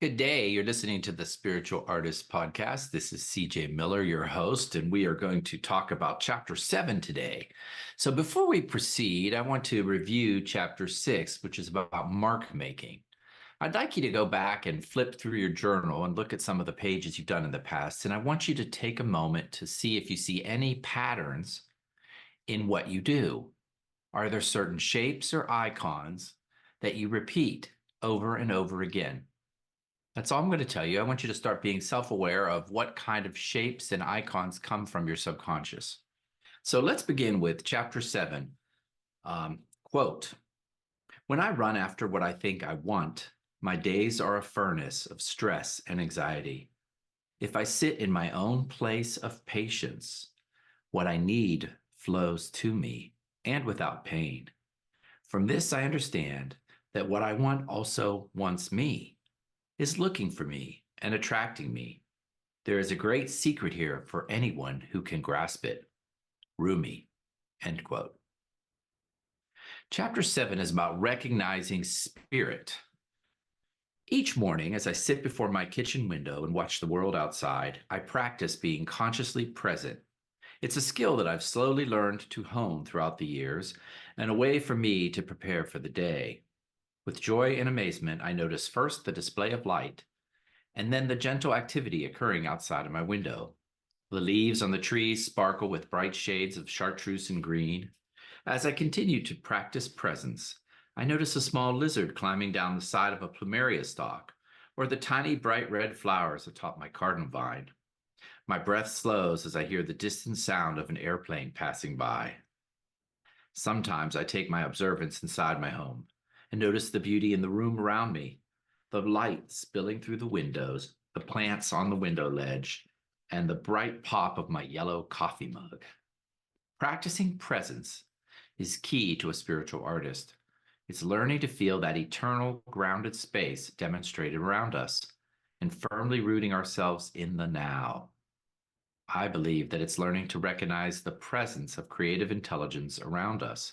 Good day. You're listening to the Spiritual Artist Podcast. This is CJ Miller, your host, and we are going to talk about Chapter 7 today. So, before we proceed, I want to review Chapter 6, which is about mark making. I'd like you to go back and flip through your journal and look at some of the pages you've done in the past. And I want you to take a moment to see if you see any patterns in what you do. Are there certain shapes or icons that you repeat over and over again? That's all I'm going to tell you. I want you to start being self aware of what kind of shapes and icons come from your subconscious. So let's begin with chapter 7. Quote: When I run after what I think I want, my days are a furnace of stress and anxiety. If I sit in my own place of patience, what I need flows to me and without pain. From this, I understand that what I want also wants me, is looking for me and attracting me. There is a great secret here for anyone who can grasp it. Rumi, end quote. Chapter 7 is about recognizing spirit. Each morning, as I sit before my kitchen window and watch the world outside, I practice being consciously present. It's a skill that I've slowly learned to hone throughout the years and a way for me to prepare for the day. With joy and amazement, I notice first the display of light and then the gentle activity occurring outside of my window. The leaves on the trees sparkle with bright shades of chartreuse and green. As I continue to practice presence, I notice a small lizard climbing down the side of a plumeria stalk, or the tiny bright red flowers atop my cardinal vine. My breath slows as I hear the distant sound of an airplane passing by. Sometimes I take my observance inside my home and notice the beauty in the room around me, the light spilling through the windows, the plants on the window ledge, and the bright pop of my yellow coffee mug. Practicing presence is key to a spiritual artist. It's learning to feel that eternal, grounded space demonstrated around us and firmly rooting ourselves in the now. I believe that it's learning to recognize the presence of creative intelligence around us.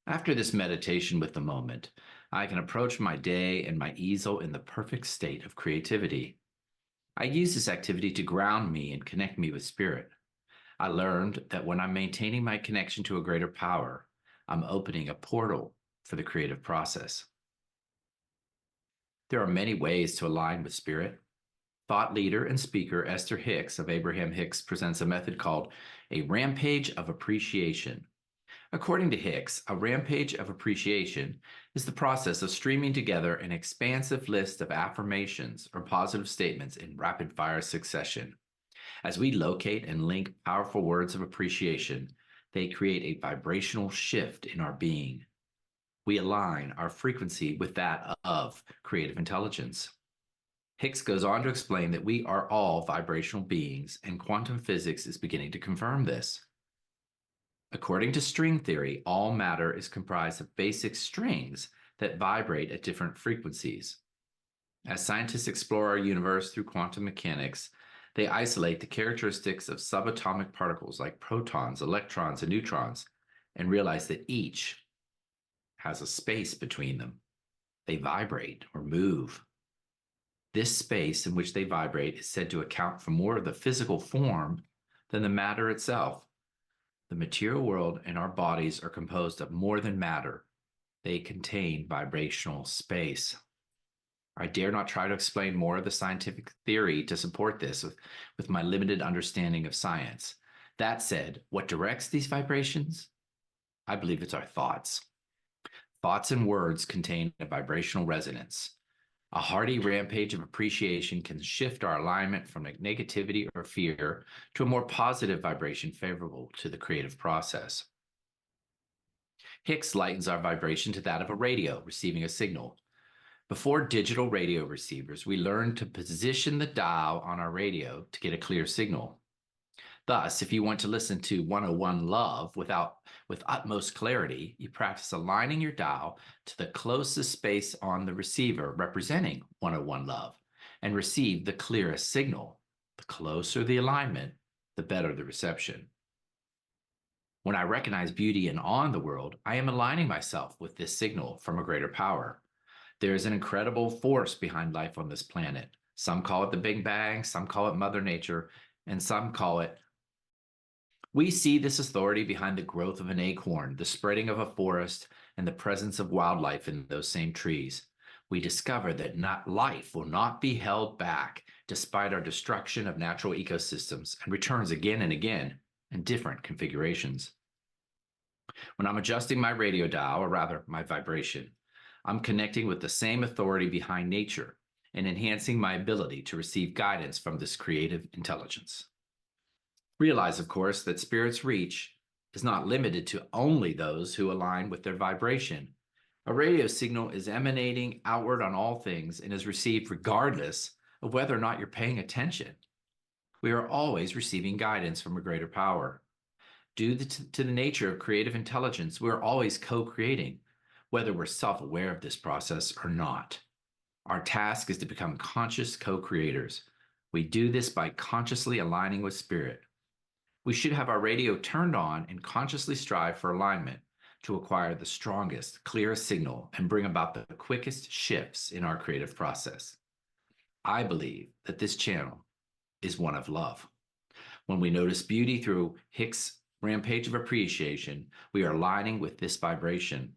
After this meditation with the moment, I can approach my day and my easel in the perfect state of creativity. I use this activity to ground me and connect me with spirit. I learned that when I'm maintaining my connection to a greater power, I'm opening a portal for the creative process. There are many ways to align with spirit. Thought leader and speaker Esther Hicks of Abraham Hicks presents a method called a rampage of appreciation. According to Hicks, a rampage of appreciation is the process of streaming together an expansive list of affirmations or positive statements in rapid fire succession. As we locate and link powerful words of appreciation, they create a vibrational shift in our being. We align our frequency with that of creative intelligence. Hicks goes on to explain that we are all vibrational beings, and quantum physics is beginning to confirm this. According to string theory, all matter is comprised of basic strings that vibrate at different frequencies. As scientists explore our universe through quantum mechanics, they isolate the characteristics of subatomic particles like protons, electrons, and neutrons, and realize that each has a space between them. They vibrate or move. This space in which they vibrate is said to account for more of the physical form than the matter itself. The material world and our bodies are composed of more than matter. They contain vibrational space. I dare not try to explain more of the scientific theory to support this with my limited understanding of science. That said, what directs these vibrations? I believe it's our thoughts. Thoughts and words contain a vibrational resonance. A hearty rampage of appreciation can shift our alignment from negativity or fear to a more positive vibration favorable to the creative process. Hicks lightens our vibration to that of a radio receiving a signal. Before digital radio receivers, we learned to position the dial on our radio to get a clear signal. Thus, if you want to listen to 101 Love with utmost clarity, you practice aligning your dial to the closest space on the receiver representing 101 Love and receive the clearest signal. The closer the alignment, the better the reception. When I recognize beauty and awe in the world, I am aligning myself with this signal from a greater power. There is an incredible force behind life on this planet. Some call it the Big Bang, some call it Mother Nature, and some call it. We see this authority behind the growth of an acorn, the spreading of a forest, and the presence of wildlife in those same trees. We discover that life will not be held back despite our destruction of natural ecosystems and returns again and again in different configurations. When I'm adjusting my radio dial, or rather my vibration, I'm connecting with the same authority behind nature and enhancing my ability to receive guidance from this creative intelligence. Realize, of course, that spirit's reach is not limited to only those who align with their vibration. A radio signal is emanating outward on all things and is received regardless of whether or not you're paying attention. We are always receiving guidance from a greater power. Due to the nature of creative intelligence, we're always co-creating, whether we're self-aware of this process or not. Our task is to become conscious co-creators. We do this by consciously aligning with spirit. We should have our radio turned on and consciously strive for alignment to acquire the strongest, clearest signal and bring about the quickest shifts in our creative process. I believe that this channel is one of love. When we notice beauty through Hicks' rampage of appreciation, we are aligning with this vibration.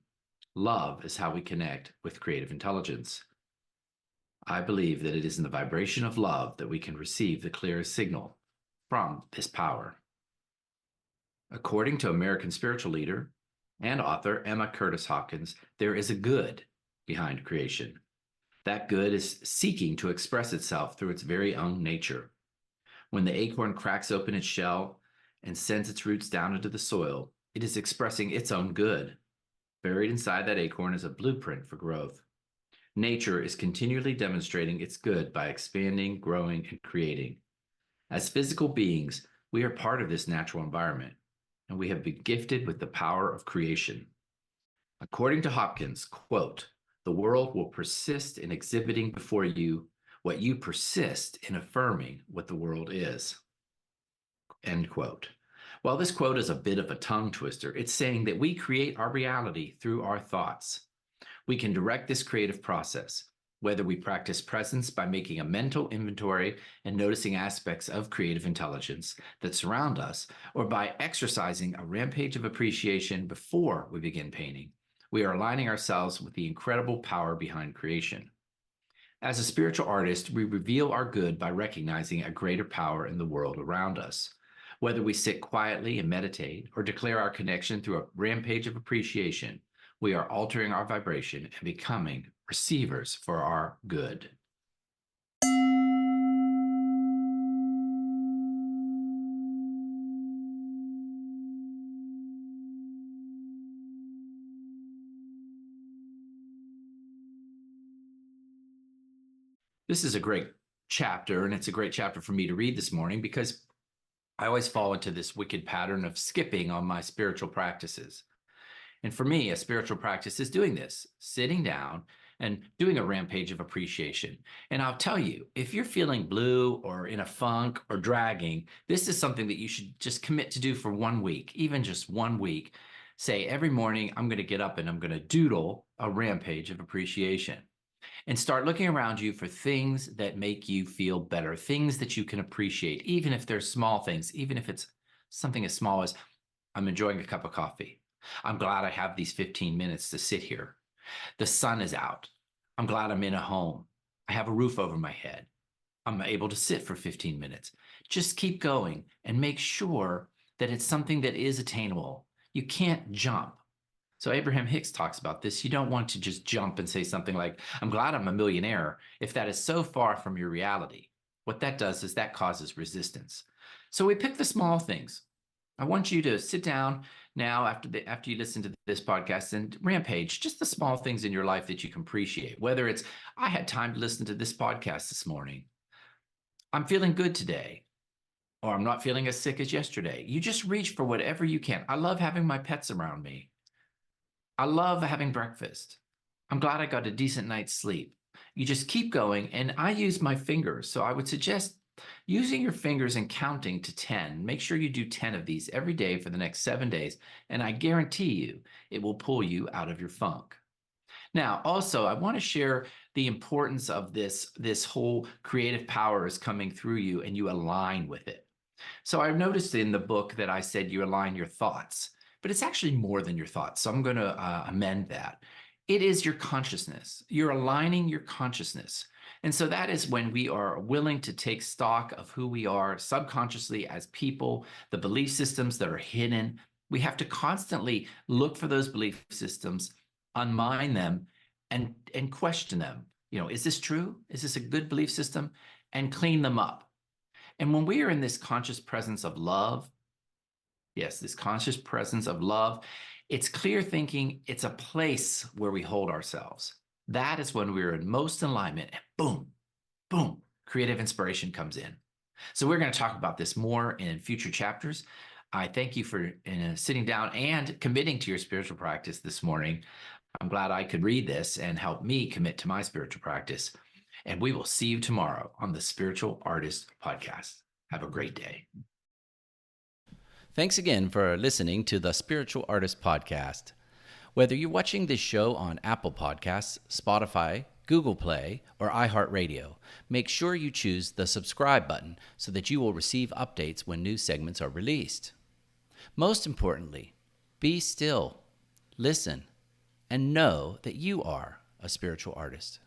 Love is how we connect with creative intelligence. I believe that it is in the vibration of love that we can receive the clearest signal from this power. According to American spiritual leader and author Emma Curtis Hopkins, there is a good behind creation. That good is seeking to express itself through its very own nature. When the acorn cracks open its shell and sends its roots down into the soil, it is expressing its own good. Buried inside that acorn is a blueprint for growth. Nature is continually demonstrating its good by expanding, growing, and creating. As physical beings, we are part of this natural environment, and we have been gifted with the power of creation. According to Hopkins, quote, "The world will persist in exhibiting before you what you persist in affirming what the world is." End quote. While this quote is a bit of a tongue twister, it's saying that we create our reality through our thoughts. We can direct this creative process, whether we practice presence by making a mental inventory and noticing aspects of creative intelligence that surround us, or by exercising a rampage of appreciation before we begin painting. We are aligning ourselves with the incredible power behind creation. As a spiritual artist, we reveal our good by recognizing a greater power in the world around us. Whether we sit quietly and meditate or declare our connection through a rampage of appreciation, we are altering our vibration and becoming receivers for our good. This is a great chapter, and it's a great chapter for me to read this morning because I always fall into this wicked pattern of skipping on my spiritual practices. And for me, a spiritual practice is doing this, sitting down and doing a rampage of appreciation. And I'll tell you, if you're feeling blue or in a funk or dragging, this is something that you should just commit to do for 1 week, even just 1 week. Say every morning, I'm going to get up and I'm going to doodle a rampage of appreciation. And start looking around you for things that make you feel better, things that you can appreciate, even if they're small things, even if it's something as small as I'm enjoying a cup of coffee. I'm glad I have these 15 minutes to sit here. The sun is out. I'm glad I'm in a home. I have a roof over my head. I'm able to sit for 15 minutes. Just keep going and make sure that it's something that is attainable. You can't jump. So Abraham Hicks talks about this. You don't want to just jump and say something like, I'm glad I'm a millionaire, if that is so far from your reality. What that does is that causes resistance. So we pick the small things. I want you to sit down now after you listen to this podcast and rampage just the small things in your life that you can appreciate. Whether it's, I had time to listen to this podcast this morning. I'm feeling good today. Or I'm not feeling as sick as yesterday. You just reach for whatever you can. I love having my pets around me. I love having breakfast. I'm glad I got a decent night's sleep. You just keep going, and I use my fingers. So I would suggest using your fingers and counting to 10. Make sure you do 10 of these every day for the next 7 days, and I guarantee you it will pull you out of your funk. Now, also, I want to share the importance of this whole creative power is coming through you and you align with it. So I've noticed in the book that I said you align your thoughts, but it's actually more than your thoughts. So I'm going to amend that. It is your consciousness. You're aligning your consciousness. And so that is when we are willing to take stock of who we are subconsciously as people, the belief systems that are hidden. We have to constantly look for those belief systems, unmind them, and question them. Is this true? Is this a good belief system? And clean them up. And when we are in this conscious presence of love, yes, this conscious presence of love, it's clear thinking, it's a place where we hold ourselves. That is when we're in most alignment, and boom, boom, creative inspiration comes in. So we're going to talk about this more in future chapters. I thank you for sitting down and committing to your spiritual practice this morning. I'm glad I could read this and help me commit to my spiritual practice. And we will see you tomorrow on the Spiritual Artist Podcast. Have a great day. Thanks again for listening to the Spiritual Artist Podcast. Whether you're watching this show on Apple Podcasts, Spotify, Google Play, or iHeartRadio, make sure you choose the subscribe button so that you will receive updates when new segments are released. Most importantly, be still, listen, and know that you are a spiritual artist.